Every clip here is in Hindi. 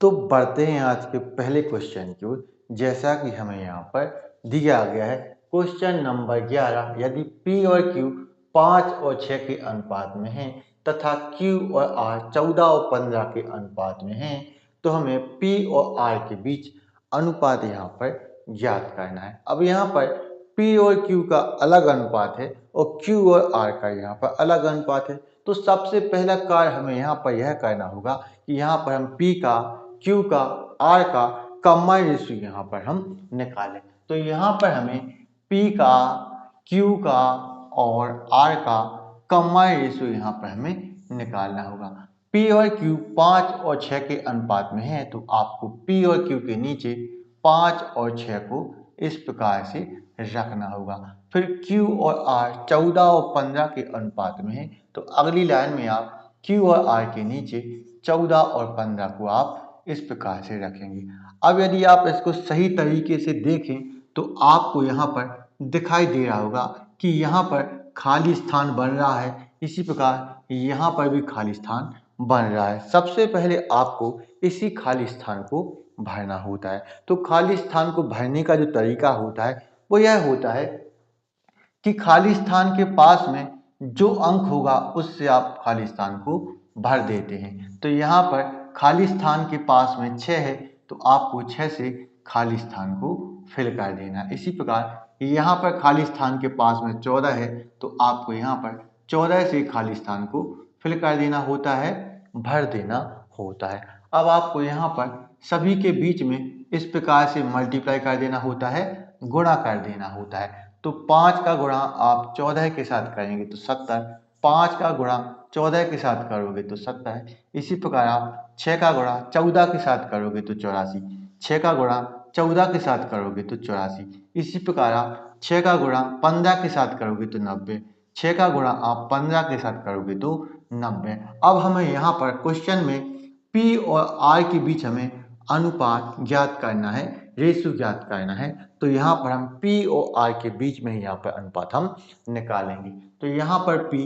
तो बढ़ते हैं आज के पहले क्वेश्चन की ओर। जैसा कि हमें यहाँ पर दिया गया है क्वेश्चन नंबर 11, यदि P और Q 5 और 6 के अनुपात में हैं तथा Q और R 14 और 15 के अनुपात में हैं तो हमें P और R के बीच अनुपात यहाँ पर ज्ञात करना है। अब यहाँ पर P और Q का अलग अनुपात है और Q और R का यहाँ पर अलग अनुपात है। तो सबसे पहला कार्य हमें यहाँ पर यह करना होगा कि यहाँ पर हम P का, Q का, R का कंबाइंड रेशियो यहाँ पर हम निकालें। तो यहाँ पर हमें P का, Q का और R का कंबाइंड रेशियो यहाँ पर हमें निकालना होगा। P और Q 5 और 6 के अनुपात में है तो आपको P और Q के नीचे 5 और 6 को इस प्रकार से रखना होगा। फिर Q और R 14 और 15 के अनुपात में है तो अगली लाइन में आप Q और R के नीचे 14 और 15 को आप इस प्रकार से रखेंगे। अब यदि आप इसको सही तरीके से देखें तो आपको यहाँ पर दिखाई दे रहा होगा कि यहाँ पर खाली स्थान बन रहा है, इसी प्रकार यहाँ पर भी खाली स्थान बन रहा है। सबसे पहले आपको इसी खाली स्थान को भरना होता है। तो खाली स्थान को भरने का जो तरीका होता है वो यह होता है कि खाली स्थान के पास में जो अंक होगा उससे आप खाली स्थान को भर देते हैं। तो यहाँ पर खाली स्थान के पास में 6 है तो आपको 6 से खाली स्थान को फिल कर देना है। इसी प्रकार यहाँ पर खाली स्थान के पास में 14 है तो आपको यहाँ पर 14 से खाली स्थान को फिल कर देना होता है, भर देना होता है। अब आपको यहाँ पर सभी के बीच में इस प्रकार से मल्टीप्लाई कर देना होता है, गुणा कर देना होता है। तो 5 का गुणा आप 14 के साथ करेंगे तो 70, 5 का गुणा 14 के साथ करोगे तो 70। इसी प्रकार आप 6 का गुणा 14 के साथ करोगे तो 84, 6 का गुणा 14 के साथ करोगे तो 84। इसी प्रकार आप 6 का गुणा 15 के साथ करोगे तो 90, 6 का गुणा आप 15 के साथ करोगे तो 90। अब हमें यहाँ पर क्वेश्चन में P और R के बीच हमें अनुपात ज्ञात करना है, रेशियो ज्ञात करना है। तो यहाँ पर हम P और R के बीच में ही यहाँ पर अनुपात हम निकालेंगे। तो यहाँ पर P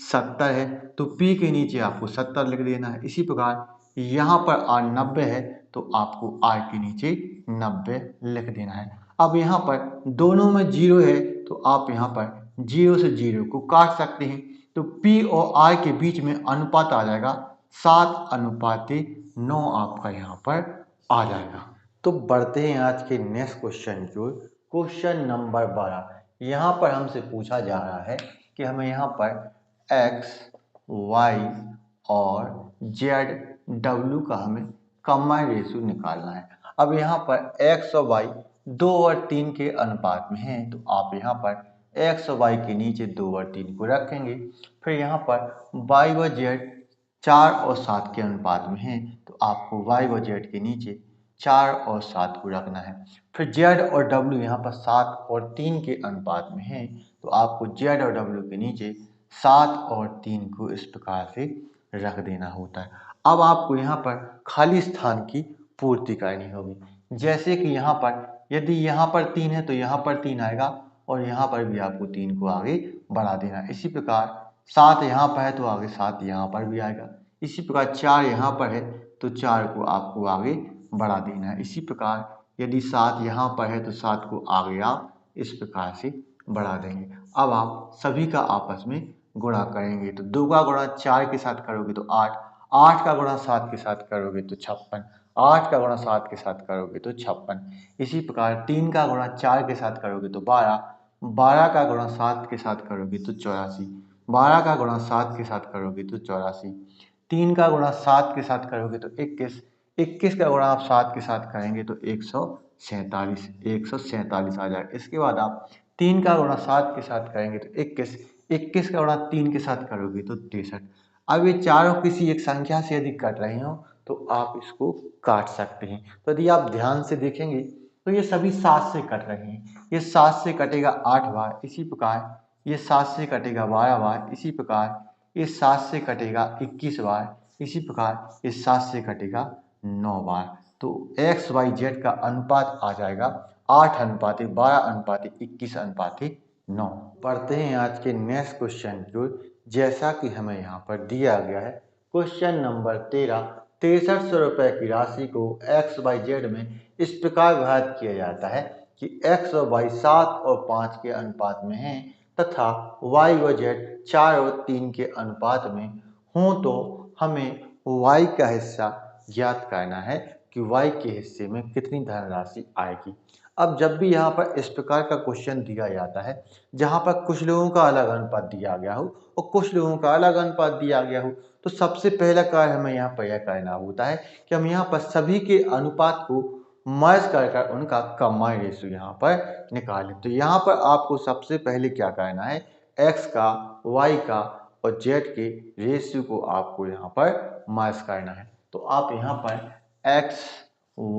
70 है तो P के नीचे आपको 70 लिख देना है। इसी प्रकार यहाँ पर R 90 है तो आपको R के नीचे 90 लिख देना है। अब यहाँ पर दोनों में 0 है तो आप यहाँ पर 0 से 0 को काट सकते हैं। तो P और R के बीच में अनुपात आ जाएगा 7:9 आपका यहाँ पर आ जाएगा। तो बढ़ते हैं आज के नेक्स्ट क्वेश्चन की ओर। क्वेश्चन नंबर 12, यहाँ पर हमसे पूछा जा रहा है कि हमें यहाँ पर x, y और z, w का हमें कंबाइंड रेशियो निकालना है। अब यहाँ पर x और y 2 और 3 के अनुपात में हैं तो आप यहाँ पर x और y के नीचे 2 और 3 को रखेंगे। फिर यहाँ पर y और z 4 और 7 के अनुपात में हैं तो आपको y और z के नीचे 4 और 7 को रखना है। फिर z और w यहाँ पर 7 और 3 के अनुपात में हैं तो आपको z और w के नीचे 7 और 3 को इस प्रकार से रख देना होता है। अब आपको यहाँ पर खाली स्थान की पूर्ति करनी होगी। जैसे कि यहाँ पर यदि यहाँ पर 3 है तो यहाँ पर 3 आएगा और यहाँ पर भी आपको 3 को आगे बढ़ा देना है। इसी प्रकार 7 यहाँ पर है तो आगे 7 यहाँ पर भी आएगा। इसी प्रकार 4 यहाँ पर है तो 4 को आपको आगे बढ़ा देना है। इसी प्रकार यदि 7 यहाँ पर है तो 7 को आगे आप इस प्रकार से बढ़ा देंगे। अब आप सभी का आपस में गुणा करेंगे तो 2 का गुणा 4 के साथ करोगे तो 8, 8 का गुणा 7 के साथ करोगे तो 56, 8 का गुणा 7 के साथ करोगे तो 56। इसी प्रकार 3 का गुणा 4 के साथ करोगे तो 12, 12 का गुणा 7 के साथ करोगे तो 84, 12 का गुणा 7 के साथ करोगे तो 84। 3 का गुणा 7 के साथ करोगे तो 21, 21 का गुणा आप 7 के साथ करेंगे तो 147, 147 आ जाएगा। इसके बाद आप 3 का गुणा 7 के साथ करेंगे तो 21, 21 का गुणा 3 के साथ करोगे तो 63। अब ये चारों किसी एक संख्या से यदि कट रहे हो तो आप इसको काट सकते हैं। तो यदि आप ध्यान से देखेंगे तो ये सभी 7 से कट रहे हैं। ये 7 से कटेगा 8 बार, इसी प्रकार ये 7 से कटेगा 12 बार, इसी प्रकार ये 7 से कटेगा 21 बार, इसी प्रकार ये 7 से कटेगा 9 बार। तो एक्स वाई जेड का अनुपात आ जाएगा 8:12:21:9। पढ़ते हैं आज के नेक्स्ट क्वेश्चन को। जैसा कि हमें यहाँ पर दिया गया है क्वेश्चन नंबर 13, 6300 रुपये की राशि को एक्स वाई जेड में इस प्रकार विभाजित किया जाता है कि एक्स और वाई 7 और 5 के अनुपात में हैं तथा वाई व जेड 4 और 3 के अनुपात में हों, तो हमें वाई का हिस्सा ज्ञात करना है कि वाई के हिस्से में कितनी धनराशि आएगी। अब जब भी यहाँ पर इस प्रकार का क्वेश्चन दिया जाता है जहाँ पर कुछ लोगों का अलग अनुपात दिया गया हो और कुछ लोगों का अलग अनुपात दिया गया हो, तो सबसे पहला कार्य हमें यहाँ पर यह करना होता है कि हम यहाँ पर सभी के अनुपात को मर्ज कर उनका कंबाइंड रेशियो यहाँ पर निकालें। तो यहाँ पर आपको सबसे पहले क्या करना है, x का, y का और z के रेशियो को आपको यहाँ पर मर्ज करना है। तो आप यहाँ पर x,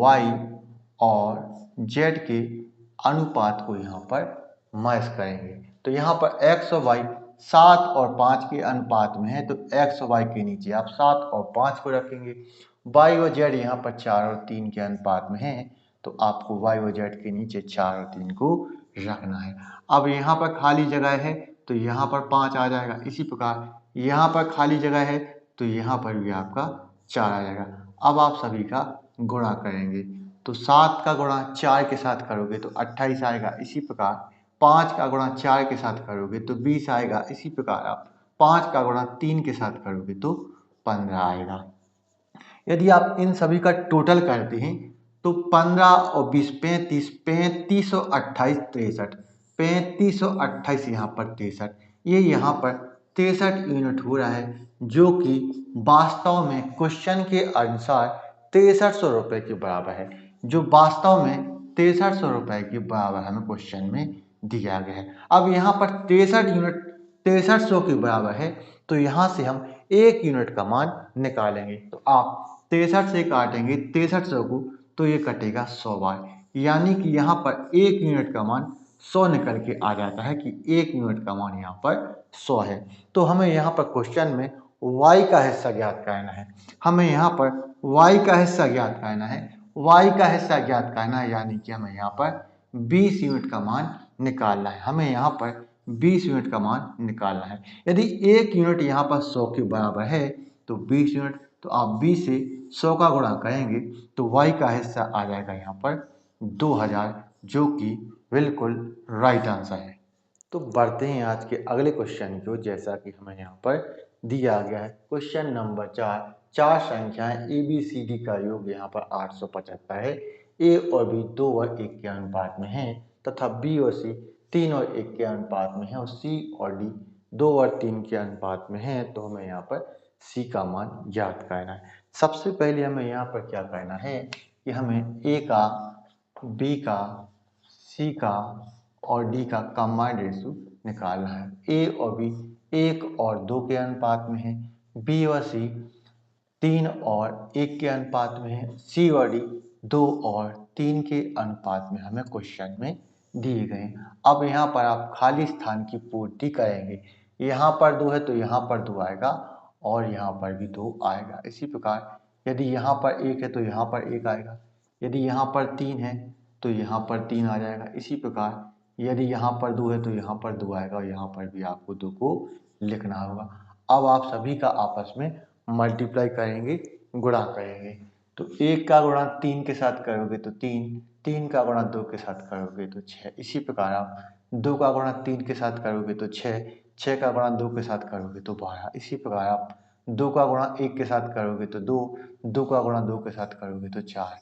y और z के अनुपात को यहाँ पर मर्ज करेंगे। तो यहाँ पर x और y 7 और 5 के अनुपात में है, तो x और y के नीचे आप 7 और 5 को रखेंगे। y और z यहाँ पर 4 और 3 के अनुपात में है, तो आपको y और z के नीचे 4 और 3 को रखना है। अब यहाँ पर खाली जगह है तो यहाँ पर 5 आ जाएगा। इसी प्रकार यहाँ पर खाली जगह है तो यहाँ पर भी आपका 4 आ जाएगा। अब आप सभी का गुणा करेंगे, तो 7 का गुणा 4 के साथ करोगे तो 28 आएगा। इसी प्रकार 5 का गुणा 4 के साथ करोगे तो 20 आएगा। इसी प्रकार आप 5 का गुणा 3 के साथ करोगे तो 15 आएगा। यदि आप इन सभी का टोटल करते हैं तो 15 और 20 35, 35 और 28 63, 35 और 28 यहाँ पर 63, ये यहाँ पर 63 यूनिट हो रहा है, जो कि वास्तव में क्वेश्चन के अनुसार 6300 रुपये के बराबर है। जो वास्तव में 6300 रुपये के बराबर हमें क्वेश्चन में दिया गया है। अब यहाँ पर 63 यूनिट 6300 के बराबर है, तो यहाँ से हम 1 यूनिट का मान निकालेंगे। तो आप 63 से काटेंगे 6300 को तो ये कटेगा 100 बार, यानी कि यहाँ पर 1 यूनिट का मान 100 निकल के आ जाता है कि 1 यूनिट का मान यहाँ पर 100 है। तो हमें यहाँ पर क्वेश्चन में y का हिस्सा ज्ञात करना है। हमें यहाँ पर y का हिस्सा ज्ञात करना है। y का हिस्सा ज्ञात करना है, यानी कि हमें यहाँ पर 20 यूनिट का मान निकालना है। हमें यहाँ पर 20 यूनिट का मान निकालना है। यदि 1 यूनिट यहाँ पर 100 के बराबर है तो 20 यूनिट, तो आप 20 से 100 का गुणा करेंगे तो y का हिस्सा आ जाएगा यहाँ पर 2000, जो कि बिल्कुल राइट आंसर है। तो बढ़ते हैं आज के अगले क्वेश्चन को, जैसा कि हमें यहाँ पर दिया गया है। क्वेश्चन नंबर 4, चार संख्याएं ए बी सी डी का योग यहाँ पर 875 है। ए और बी 2 और 1 के अनुपात में है तथा बी और सी 3 और 1 के अनुपात में है और सी और डी 2 और 3 के अनुपात में है। तो हमें यहाँ पर सी का मान ज्ञात करना है। सबसे पहले हमें यहाँ पर क्या करना है कि हमें ए का, बी का, सी का और डी का कंबाइंड रेशियो निकालना है। ए और बी 1 और 2 के अनुपात में है, बी और सी 3 और 1 के अनुपात में है, सी और डी 2 और 3 के अनुपात में हमें क्वेश्चन में दिए गए हैं। अब यहाँ पर आप खाली स्थान की पूर्ति करेंगे। यहाँ पर 2 है तो यहाँ पर 2 आएगा और यहाँ पर भी 2 आएगा। इसी प्रकार यदि यहाँ पर 1 है तो यहाँ पर 1 आएगा, यदि यहाँ पर 3 है तो यहाँ पर 3 आ जाएगा। इसी प्रकार यदि यहाँ पर 2 है तो यहाँ पर 2 आएगा और यहाँ पर भी आपको 2 को लिखना होगा। अब आप सभी का आपस में मल्टीप्लाई करेंगे, गुणा करेंगे। तो 1 का गुणा 3 के साथ करोगे तो 3, 3 का गुणा 2 के साथ करोगे तो 6। इसी प्रकार आप 2 का गुणा 3 के साथ करोगे तो 6, 6 का गुणा 2 के साथ करोगे तो 12। इसी प्रकार आप 2 का गुणा 1 के साथ करोगे तो 2, 2 का गुणा 2 के साथ करोगे तो 4,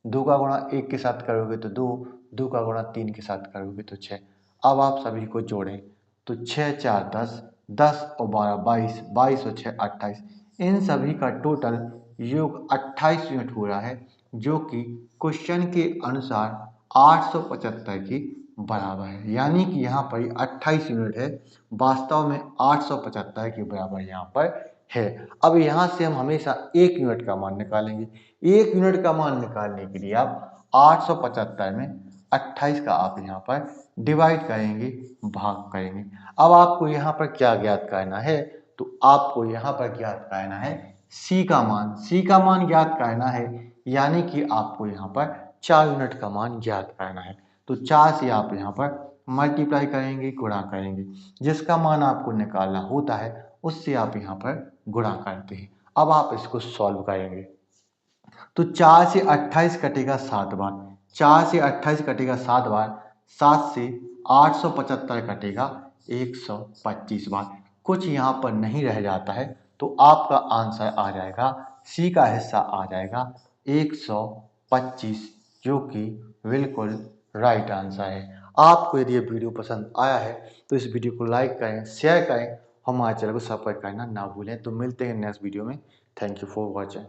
2 का गुणा 1 के साथ करोगे तो 2, 2 का गुणा 3 के साथ करोगे तो 6। अब आप सभी को जोड़ें तो 6 4 10, 10 और 12 22, 22 और 6 28। इन सभी का टोटल योग 28 यूनिट हो रहा है, जो कि क्वेश्चन के अनुसार 875 के बराबर है। यानी कि यहाँ पर 28 यूनिट है, वास्तव में 875 के बराबर यहाँ पर है। अब यहाँ से हम हमेशा 1 यूनिट का मान निकालेंगे। 1 यूनिट का मान निकालने के लिए आप 875 में 28 का आप यहाँ पर डिवाइड करेंगे, भाग करेंगे। अब आपको यहाँ पर क्या ज्ञात करना है, तो आपको यहाँ पर ज्ञात करना है सी का मान। सी का मान ज्ञात करना है, यानी कि आपको यहाँ पर 4 यूनिट का मान ज्ञात करना है। तो 4 से आप यहाँ पर मल्टीप्लाई करेंगे, गुणा करेंगे। जिसका मान आपको निकालना होता है उससे आप यहाँ पर गुणा करते हैं। अब आप इसको सॉल्व करेंगे। तो 4 से 28 कटेगा 7 बार, 4 से 28 कटेगा 7 बार, 7 से 875 कटेगा 125 बार। कुछ यहाँ पर नहीं रह जाता है तो आपका आंसर आ जाएगा, सी का हिस्सा आ जाएगा 125, जो कि बिल्कुल राइट आंसर है। आपको यदि ये वीडियो पसंद आया है तो इस वीडियो को लाइक करें, शेयर करें, हमारे चैनल को सब्सक्राइब करना ना भूलें। तो मिलते हैं नेक्स्ट वीडियो में। Thank you for watching.